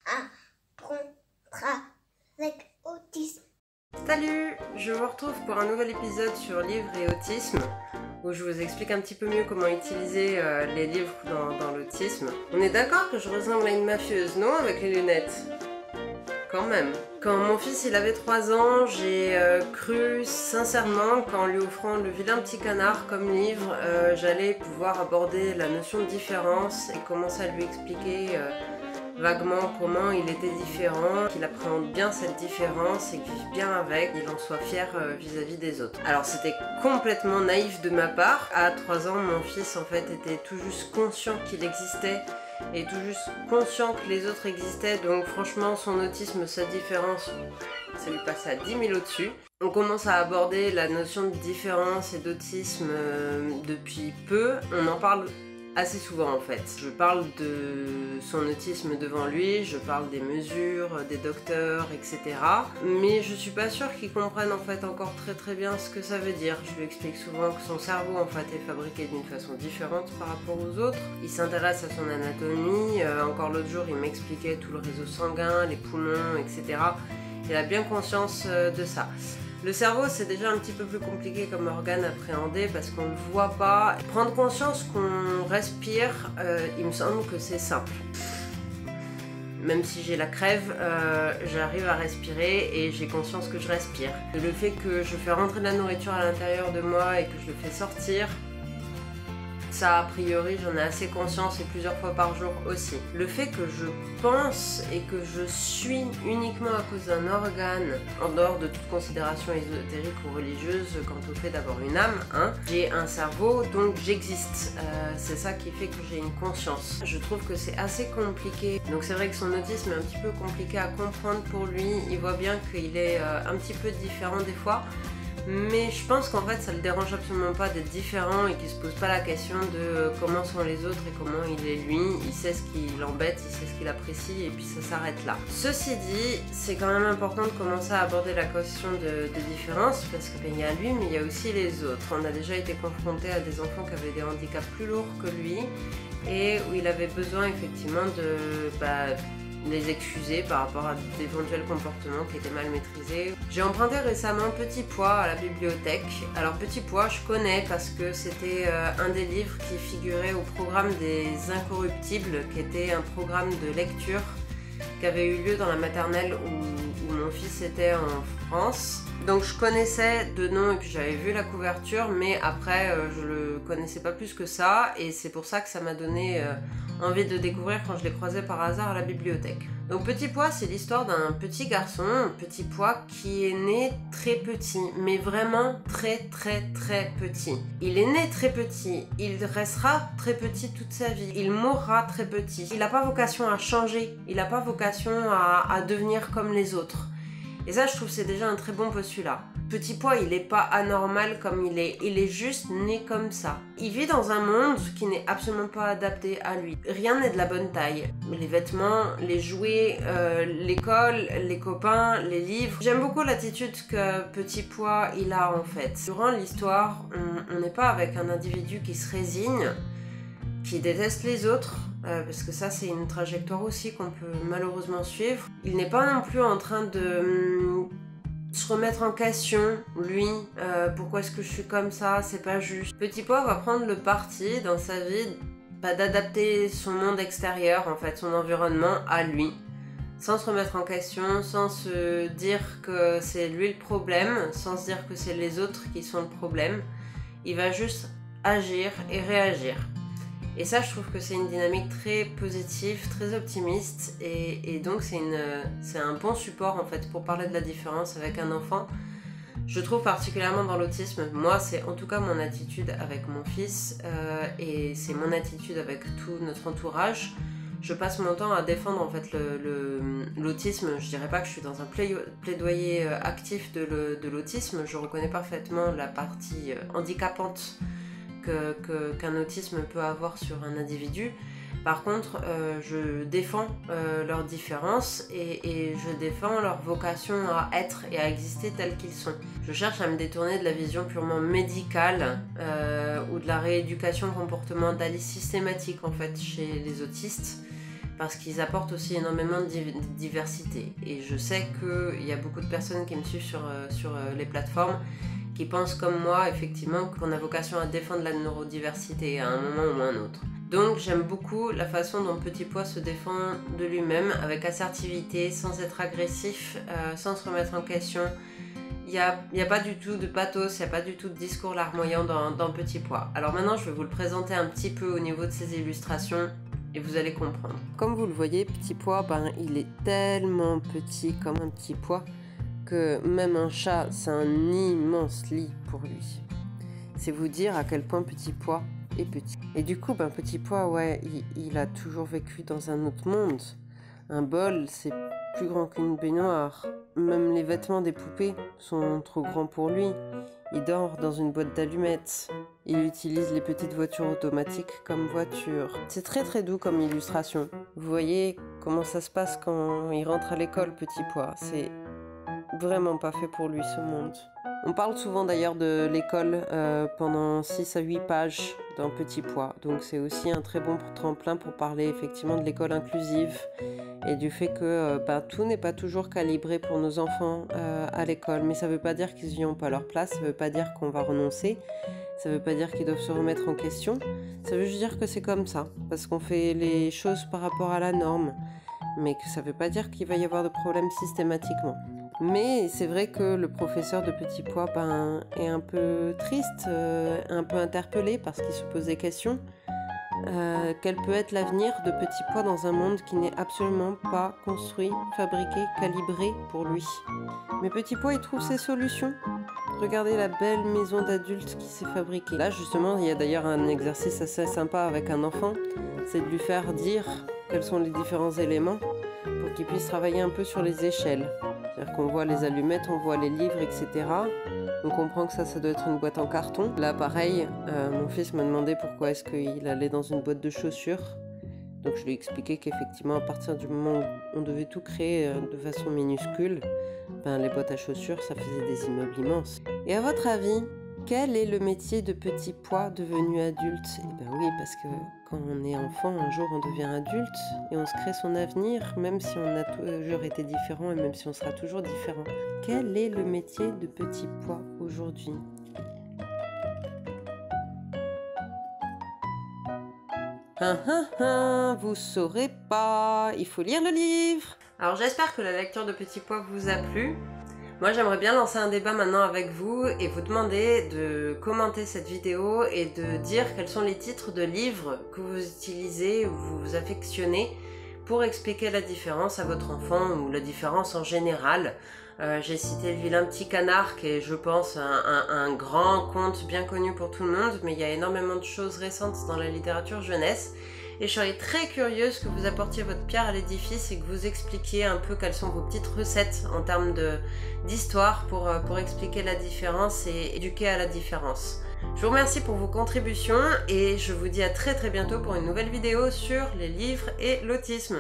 apprendra avec autisme. Salut, je vous retrouve pour un nouvel épisode sur livres et autisme où je vous explique un petit peu mieux comment utiliser les livres dans l'autisme. On est d'accord que je ressemble à une mafieuse, non, avec les lunettes? Quand même. Quand mon fils il avait 3 ans, j'ai cru sincèrement qu'en lui offrant Le vilain petit canard comme livre, j'allais pouvoir aborder la notion de différence et commencer à lui expliquer vaguement comment il était différent, qu'il appréhende bien cette différence et qu'il vive bien avec, qu'il en soit fier vis-à-vis des autres. Alors c'était complètement naïf de ma part. À 3 ans, mon fils en fait était tout juste conscient qu'il existait et tout juste conscient que les autres existaient, donc franchement son autisme, sa différence, ça lui passait à 10 000 au-dessus. On commence à aborder la notion de différence et d'autisme depuis peu, on en parle assez souvent en fait. Je parle de son autisme devant lui, je parle des mesures, des docteurs, etc. Mais je suis pas sûre qu'il comprenne en fait encore très bien ce que ça veut dire. Je lui explique souvent que son cerveau en fait est fabriqué d'une façon différente par rapport aux autres. Il s'intéresse à son anatomie, encore l'autre jour il m'expliquait tout le réseau sanguin, les poumons, etc. Il a bien conscience de ça. Le cerveau, c'est déjà un petit peu plus compliqué comme organe à appréhender parce qu'on ne le voit pas. Prendre conscience qu'on respire, il me semble que c'est simple. Même si j'ai la crève, j'arrive à respirer et j'ai conscience que je respire. Le fait que je fais rentrer de la nourriture à l'intérieur de moi et que je le fais sortir, ça, a priori, j'en ai assez conscience et plusieurs fois par jour aussi. Le fait que je pense et que je suis uniquement à cause d'un organe, en dehors de toute considération ésotérique ou religieuse, quant au fait d'avoir une âme, j'ai un cerveau, donc j'existe. C'est ça qui fait que j'ai une conscience. Je trouve que c'est assez compliqué. Donc c'est vrai que son autisme est un petit peu compliqué à comprendre pour lui. Il voit bien qu'il est un petit peu différent des fois. Mais je pense qu'en fait ça le dérange absolument pas d'être différent et qu'il se pose pas la question de comment sont les autres et comment il est lui. Il sait ce qui l'embête, il sait ce qu'il apprécie et puis ça s'arrête là. Ceci dit, c'est quand même important de commencer à aborder la question de différence parce que il y a lui mais il y a aussi les autres. On a déjà été confronté à des enfants qui avaient des handicaps plus lourds que lui et où il avait besoin effectivement de les excuser par rapport à d'éventuels comportements qui étaient mal maîtrisés. J'ai emprunté récemment Petit Pois à la bibliothèque. Alors Petit Pois, je connais parce que c'était un des livres qui figurait au programme des Incorruptibles, qui était un programme de lecture qui avait eu lieu dans la maternelle où mon fils était en France. Donc je connaissais de nom et puis j'avais vu la couverture, mais après je le connaissais pas plus que ça et c'est pour ça que ça m'a donné envie de découvrir quand je l'ai croisé par hasard à la bibliothèque. Donc Petit Pois, c'est l'histoire d'un petit garçon, Petit Pois, qui est né très petit, mais vraiment très petit. Il est né très petit, il restera très petit toute sa vie, il mourra très petit. Il n'a pas vocation à changer, il n'a pas vocation à devenir comme les autres. Et ça, je trouve c'est déjà un très bon postulat. Petit Pois, il n'est pas anormal comme il est juste né comme ça. Il vit dans un monde qui n'est absolument pas adapté à lui. Rien n'est de la bonne taille. Les vêtements, les jouets, l'école, les copains, les livres. J'aime beaucoup l'attitude que Petit Pois, il a en fait. Durant l'histoire, on n'est pas avec un individu qui se résigne, qui déteste les autres, parce que ça c'est une trajectoire aussi qu'on peut malheureusement suivre. Il n'est pas non plus en train de se remettre en question, lui, pourquoi est-ce que je suis comme ça, c'est pas juste. Petit Pois va prendre le parti dans sa vie d'adapter son monde extérieur, en fait, son environnement à lui, sans se remettre en question, sans se dire que c'est lui le problème, sans se dire que c'est les autres qui sont le problème. Il va juste agir et réagir. Et ça, je trouve que c'est une dynamique très positive, très optimiste, et donc c'est un bon support en fait pour parler de la différence avec un enfant. Je trouve particulièrement dans l'autisme, moi c'est en tout cas mon attitude avec mon fils, et c'est mon attitude avec tout notre entourage. Je passe mon temps à défendre en fait l'autisme. Je dirais pas que je suis dans un plaidoyer actif de l'autisme, je reconnais parfaitement la partie handicapante qu'un autisme peut avoir sur un individu. Par contre, je défends leurs différences et je défends leur vocation à être et à exister tels qu'ils sont. Je cherche à me détourner de la vision purement médicale ou de la rééducation comportementaliste systématique en fait chez les autistes parce qu'ils apportent aussi énormément de diversité. Et je sais qu'il y a beaucoup de personnes qui me suivent sur les plateformes qui pensent comme moi, effectivement, qu'on a vocation à défendre la neurodiversité à un moment ou à un autre. Donc j'aime beaucoup la façon dont Petit Pois se défend de lui-même, avec assertivité, sans être agressif, sans se remettre en question. Il n'y a pas du tout de pathos, il n'y a pas du tout de discours larmoyant dans Petit Pois. Alors maintenant, je vais vous le présenter un petit peu au niveau de ses illustrations et vous allez comprendre. Comme vous le voyez, Petit Pois, il est tellement petit comme un petit pois que même un chat, c'est un immense lit pour lui. C'est vous dire à quel point Petit Pois est petit. Et du coup, Petit Pois, ouais, il a toujours vécu dans un autre monde. Un bol, c'est plus grand qu'une baignoire. Même les vêtements des poupées sont trop grands pour lui. Il dort dans une boîte d'allumettes. Il utilise les petites voitures automatiques comme voiture. C'est très très doux comme illustration. Vous voyez comment ça se passe quand il rentre à l'école, Petit Pois. C'est vraiment pas fait pour lui ce monde. On parle souvent d'ailleurs de l'école pendant 6 à 8 pages dans Petit Pois. Donc c'est aussi un très bon tremplin pour parler effectivement de l'école inclusive et du fait que tout n'est pas toujours calibré pour nos enfants à l'école. Mais ça ne veut pas dire qu'ils n'y ont pas leur place, ça ne veut pas dire qu'on va renoncer, ça ne veut pas dire qu'ils doivent se remettre en question. Ça veut juste dire que c'est comme ça, parce qu'on fait les choses par rapport à la norme. Mais que ça ne veut pas dire qu'il va y avoir de problèmes systématiquement. Mais c'est vrai que le professeur de Petit Pois est un peu triste, un peu interpellé parce qu'il se pose des questions. Quel peut être l'avenir de Petit Pois dans un monde qui n'est absolument pas construit, fabriqué, calibré pour lui? Mais Petit Pois, il trouve ses solutions. Regardez la belle maison d'adulte qui s'est fabriquée. Là, justement, il y a d'ailleurs un exercice assez sympa avec un enfant. C'est de lui faire dire quels sont les différents éléments pour qu'il puisse travailler un peu sur les échelles. C'est-à-dire qu'on voit les allumettes, on voit les livres, etc. On comprend que ça doit être une boîte en carton. Là, pareil, mon fils m'a demandé pourquoi est-ce qu'il allait dans une boîte de chaussures. Donc je lui ai expliqué qu'effectivement, à partir du moment où on devait tout créer de façon minuscule, les boîtes à chaussures, ça faisait des immeubles immenses. Et à votre avis, quel est le métier de Petit Pois devenu adulte? Eh bien oui, parce que quand on est enfant, un jour on devient adulte et on se crée son avenir, même si on a toujours été différent et même si on sera toujours différent. Quel est le métier de Petit Pois aujourd'hui? Vous saurez pas, il faut lire le livre. Alors j'espère que la lecture de Petit Pois vous a plu. Moi j'aimerais bien lancer un débat maintenant avec vous et vous demander de commenter cette vidéo et de dire quels sont les titres de livres que vous utilisez ou vous affectionnez pour expliquer la différence à votre enfant ou la différence en général. J'ai cité Le Vilain Petit Canard qui est, je pense, un grand conte bien connu pour tout le monde, mais il y a énormément de choses récentes dans la littérature jeunesse. Et je serais très curieuse que vous apportiez votre pierre à l'édifice et que vous expliquiez un peu quelles sont vos petites recettes en termes d'histoire pour expliquer la différence et éduquer à la différence. Je vous remercie pour vos contributions et je vous dis à très bientôt pour une nouvelle vidéo sur les livres et l'autisme.